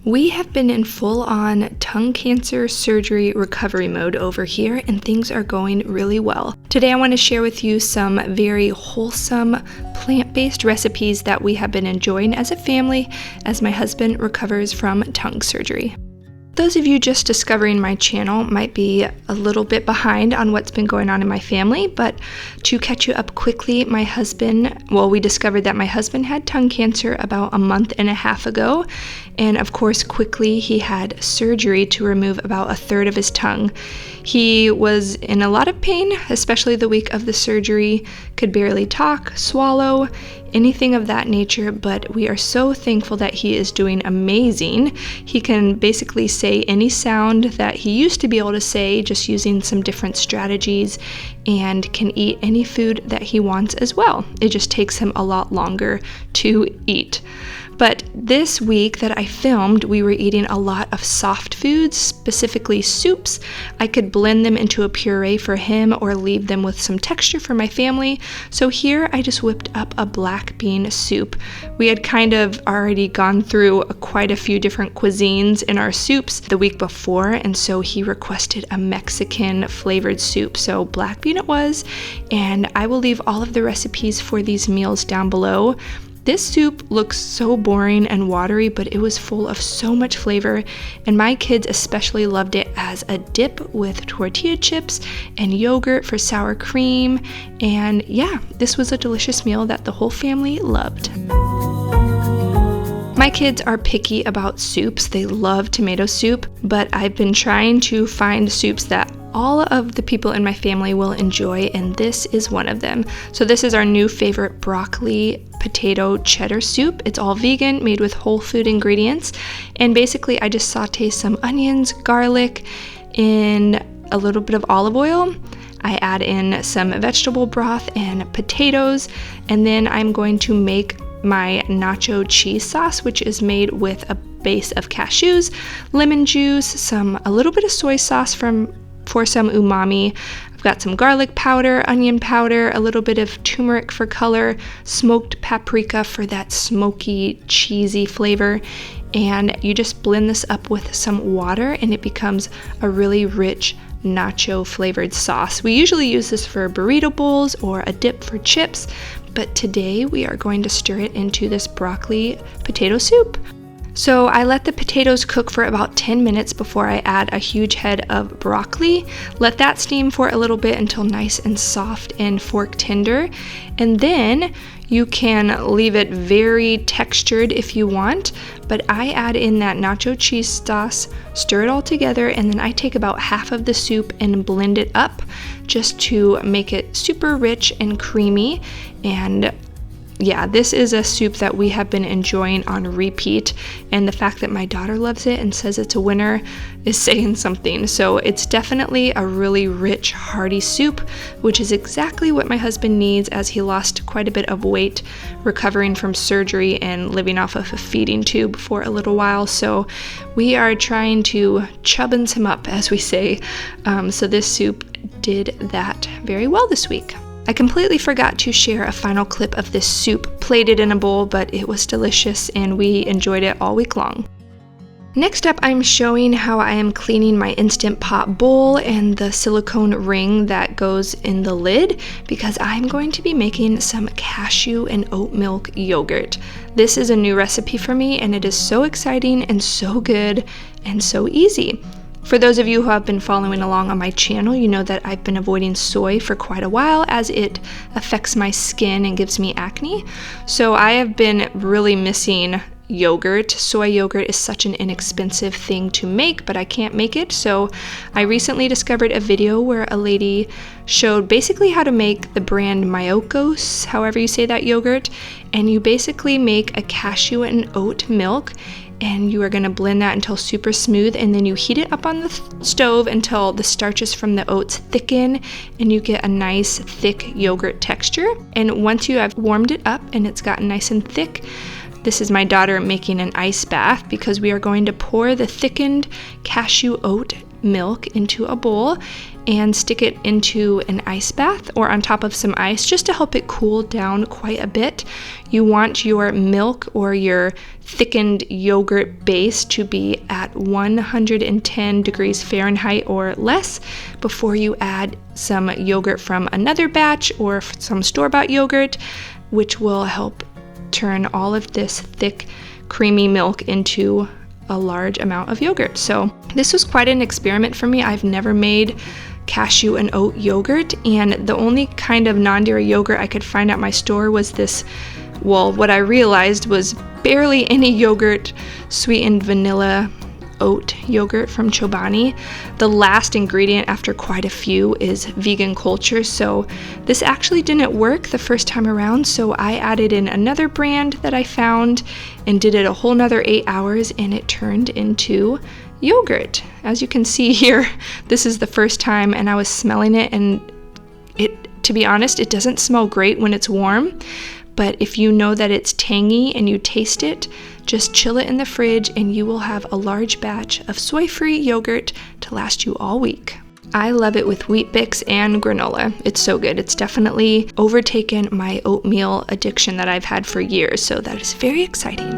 We have been in full-on tongue cancer surgery recovery mode over here, and things are going really well. Today I want to share with you some very wholesome plant-based recipes that we have been enjoying as a family as my husband recovers from tongue surgery. Those of you just discovering my channel might be a little bit behind on what's been going on in my family, but to catch you up quickly, we discovered that my husband had tongue cancer about a month and a half ago, and of course quickly he had surgery to remove about a third of his tongue. He was in a lot of pain, especially the week of the surgery, could barely talk, swallow, anything of that nature, but we are so thankful that he is doing amazing. He can basically say any sound that he used to be able to say just using some different strategies, and can eat any food that he wants as well. It just takes him a lot longer to eat. But this week that I filmed, we were eating a lot of soft foods, specifically soups. I could blend them into a puree for him or leave them with some texture for my family. So here I just whipped up a black bean soup. We had kind of already gone through quite a few different cuisines in our soups the week before, and so he requested a Mexican flavored soup. So black bean it was, and I will leave all of the recipes for these meals down below. This soup looks so boring and watery, but it was full of so much flavor, and my kids especially loved it as a dip with tortilla chips and yogurt for sour cream. And yeah, this was a delicious meal that the whole family loved. My kids are picky about soups. They love tomato soup, but I've been trying to find soups that all of the people in my family will enjoy, and this is one of them. So this is our new favorite broccoli potato cheddar soup. It's all vegan, made with whole food ingredients, and basically I just saute some onions, garlic, in a little bit of olive oil. I add in some vegetable broth and potatoes, and then I'm going to make my nacho cheese sauce, which is made with a base of cashews, lemon juice, a little bit of soy sauce for some umami. I've got some garlic powder, onion powder, a little bit of turmeric for color, smoked paprika for that smoky, cheesy flavor, and you just blend this up with some water and it becomes a really rich nacho flavored sauce. We usually use this for burrito bowls or a dip for chips, but today we are going to stir it into this broccoli potato soup. So I let the potatoes cook for about 10 minutes before I add a huge head of broccoli. Let that steam for a little bit until nice and soft and fork tender. And then you can leave it very textured if you want, but I add in that nacho cheese sauce, stir it all together, and then I take about half of the soup and blend it up just to make it super rich and creamy. And yeah, this is a soup that we have been enjoying on repeat, and the fact that my daughter loves it and says it's a winner is saying something. So it's definitely a really rich, hearty soup, which is exactly what my husband needs as he lost quite a bit of weight recovering from surgery and living off of a feeding tube for a little while. So we are trying to chubbins him up, as we say. So this soup did that very well this week. I completely forgot to share a final clip of this soup plated in a bowl, but it was delicious and we enjoyed it all week long. Next up, I'm showing how I am cleaning my Instant Pot bowl and the silicone ring that goes in the lid, because I'm going to be making some cashew and oat milk yogurt. This is a new recipe for me, and it is so exciting and so good and so easy. For those of you who have been following along on my channel, you know that I've been avoiding soy for quite a while as it affects my skin and gives me acne. So I have been really missing yogurt. Soy yogurt is such an inexpensive thing to make, but I can't make it. So I recently discovered a video where a lady showed basically how to make the brand Myokos, however you say that yogurt, and you basically make a cashew and oat milk, and you are going to blend that until super smooth, and then you heat it up on the stove until the starches from the oats thicken and you get a nice thick yogurt texture. And once you have warmed it up and it's gotten nice and thick, this is my daughter making an ice bath, because we are going to pour the thickened cashew oat milk into a bowl and stick it into an ice bath or on top of some ice just to help it cool down quite a bit. You want your milk or your thickened yogurt base to be at 110 degrees Fahrenheit or less before you add some yogurt from another batch or some store-bought yogurt, which will help turn all of this thick, creamy milk into a large amount of yogurt. So this was quite an experiment for me. I've never made cashew and oat yogurt, and the only kind of non-dairy yogurt I could find at my store was this, well, what I realized was barely any yogurt, sweetened vanilla oat yogurt from Chobani. The last ingredient after quite a few is vegan culture, so this actually didn't work the first time around, so I added in another brand that I found and did it a whole nother 8 hours, and it turned into yogurt. As you can see here, this is the first time, and I was smelling it, and to be honest, it doesn't smell great when it's warm, but if you know that it's tangy and you taste it, just chill it in the fridge and you will have a large batch of soy-free yogurt to last you all week. I love it with Wheat Bix and granola. It's so good. It's definitely overtaken my oatmeal addiction that I've had for years, so that is very exciting.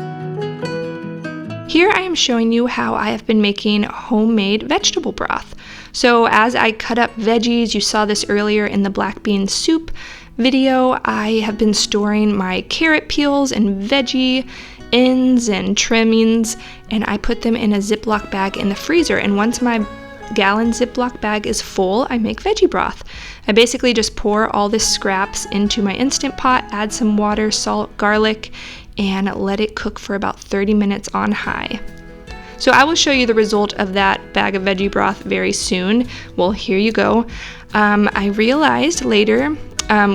Here I am showing you how I have been making homemade vegetable broth. So as I cut up veggies, you saw this earlier in the black bean soup video, I have been storing my carrot peels and veggie ends and trimmings, and I put them in a Ziploc bag in the freezer, and once my gallon Ziploc bag is full, I make veggie broth. I basically just pour all the scraps into my Instant Pot, add some water, salt, garlic, and let it cook for about 30 minutes on high. So I will show you the result of that bag of veggie broth very soon. Well, here you go. I realized later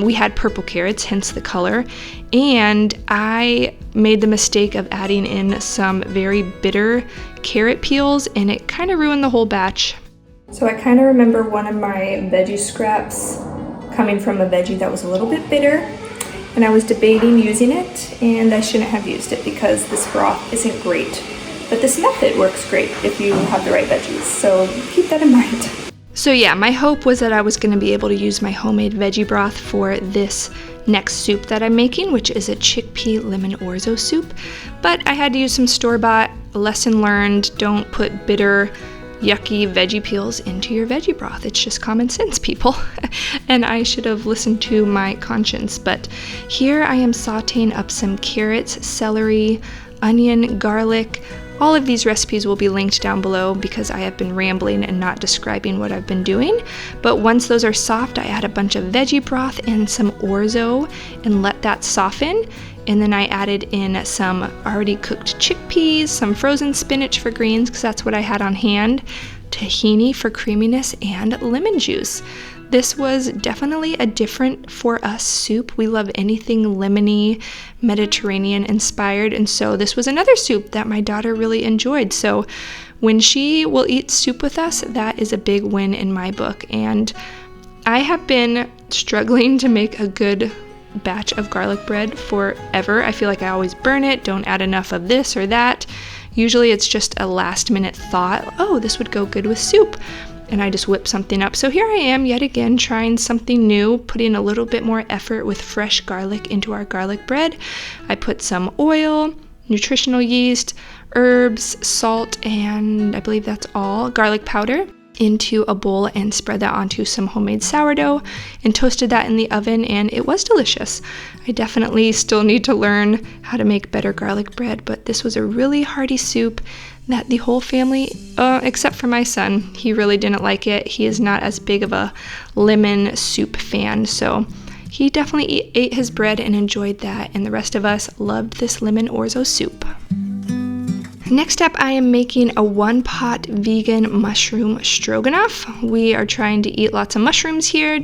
we had purple carrots, hence the color, and I made the mistake of adding in some very bitter carrot peels, and it kind of ruined the whole batch. So I kind of remember one of my veggie scraps coming from a veggie that was a little bit bitter, and I was debating using it, and I shouldn't have used it because this broth isn't great. But this method works great if you have the right veggies, so keep that in mind. So yeah, my hope was that I was going to be able to use my homemade veggie broth for this next soup that I'm making, which is a chickpea lemon orzo soup, but I had to use some store-bought. Lesson learned, don't put bitter, yucky veggie peels into your veggie broth. It's just common sense, people. And I should have listened to my conscience, but here I am sauteing up some carrots, celery, onion, garlic. All of these recipes will be linked down below because I have been rambling and not describing what I've been doing. But once those are soft, I add a bunch of veggie broth and some orzo and let that soften. And then I added in some already cooked chickpeas, some frozen spinach for greens because that's what I had on hand, tahini for creaminess, and lemon juice. This was definitely a different for us soup. We love anything lemony, Mediterranean inspired, and so this was another soup that my daughter really enjoyed. So when she will eat soup with us, that is a big win in my book. And I have been struggling to make a good batch of garlic bread forever. I feel like I always burn it, don't add enough of this or that. Usually it's just a last minute thought, oh, this would go good with soup, and I just whip something up. So here I am yet again trying something new, putting a little bit more effort with fresh garlic into our garlic bread. I put some oil, nutritional yeast, herbs, salt, and I believe that's all, garlic powder, into a bowl and spread that onto some homemade sourdough and toasted that in the oven, and it was delicious. I definitely still need to learn how to make better garlic bread, but this was a really hearty soup that the whole family, except for my son, he really didn't like it. He is not as big of a lemon soup fan, so he definitely ate his bread and enjoyed that, and the rest of us loved this lemon orzo soup. Next up, I am making a one-pot vegan mushroom stroganoff. We are trying to eat lots of mushrooms here.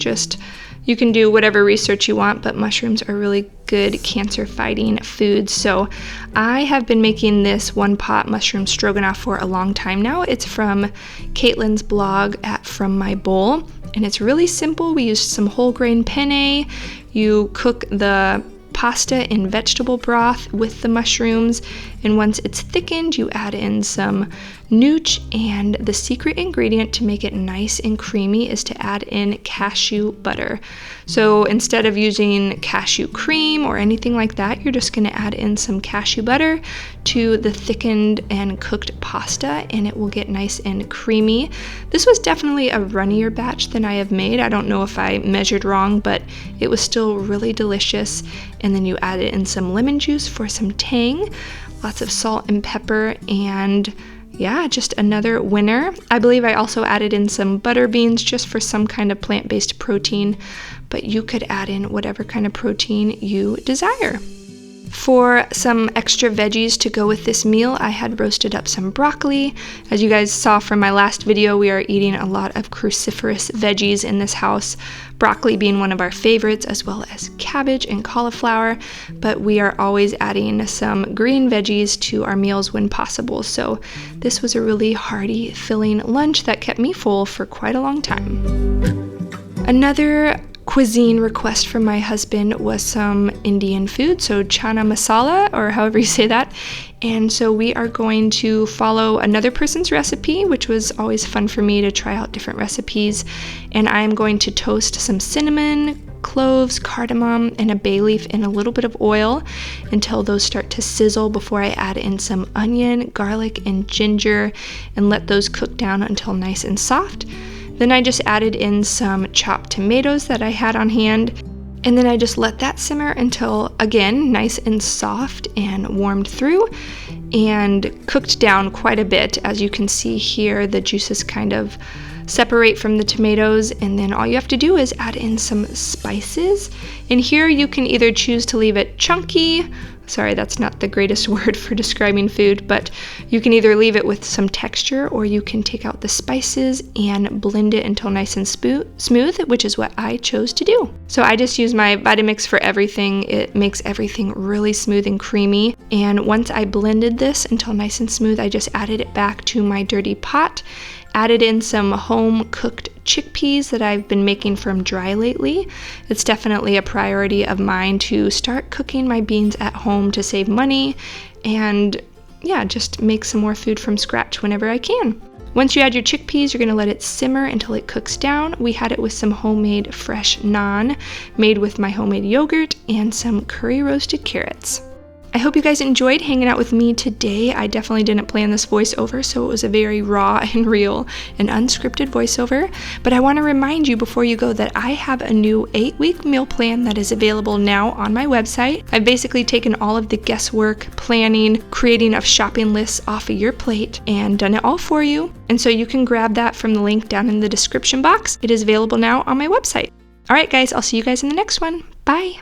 You can do whatever research you want, but mushrooms are really good cancer-fighting food. So I have been making this one-pot mushroom stroganoff for a long time now. It's from Caitlin's blog at From My Bowl, and it's really simple. We used some whole grain penne. You cook the pasta in vegetable broth with the mushrooms, And once it's thickened, you add in some nooch, and the secret ingredient to make it nice and creamy is to add in cashew butter. So instead of using cashew cream or anything like that, you're just going to add in some cashew butter to the thickened and cooked pasta, and it will get nice and creamy. This was definitely a runnier batch than I have made. I don't know if I measured wrong, but it was still really delicious. And then you added in some lemon juice for some tang, lots of salt and pepper, and yeah, just another winner. I believe I also added in some butter beans just for some kind of plant-based protein, but you could add in whatever kind of protein you desire. For some extra veggies to go with this meal, I had roasted up some broccoli. As you guys saw from my last video, we are eating a lot of cruciferous veggies in this house, broccoli being one of our favorites, as well as cabbage and cauliflower, but we are always adding some green veggies to our meals when possible. So this was a really hearty, filling lunch that kept me full for quite a long time. Another cuisine request from my husband was some Indian food, so Chana Masala, or however you say that. And so we are going to follow another person's recipe, which was always fun for me to try out different recipes. And I'm going to toast some cinnamon, cloves, cardamom, and a bay leaf in a little bit of oil until those start to sizzle before I add in some onion, garlic, and ginger and let those cook down until nice and soft. Then I just added in some chopped tomatoes that I had on hand, and then I just let that simmer until, again, nice and soft and warmed through and cooked down quite a bit. As you can see here, the juices kind of separate from the tomatoes, and then all you have to do is add in some spices. And here you can either choose to leave it chunky. Sorry, that's not the greatest word for describing food, but you can either leave it with some texture or you can take out the spices and blend it until nice and smooth, which is what I chose to do. So I just use my Vitamix for everything. It makes everything really smooth and creamy. And once I blended this until nice and smooth, I just added it back to my dirty pot, added in some home-cooked chickpeas that I've been making from dry lately. It's definitely a priority of mine to start cooking my beans at home to save money and yeah, just make some more food from scratch whenever I can. Once you add your chickpeas, you're going to let it simmer until it cooks down. We had it with some homemade fresh naan made with my homemade yogurt and some curry roasted carrots. I hope you guys enjoyed hanging out with me today. I definitely didn't plan this voiceover, so it was a very raw and real and unscripted voiceover. But I want to remind you before you go that I have a new 8-week meal plan that is available now on my website. I've basically taken all of the guesswork, planning, creating of shopping lists off of your plate and done it all for you. And so you can grab that from the link down in the description box. It is available now on my website. All right, guys, I'll see you guys in the next one. Bye.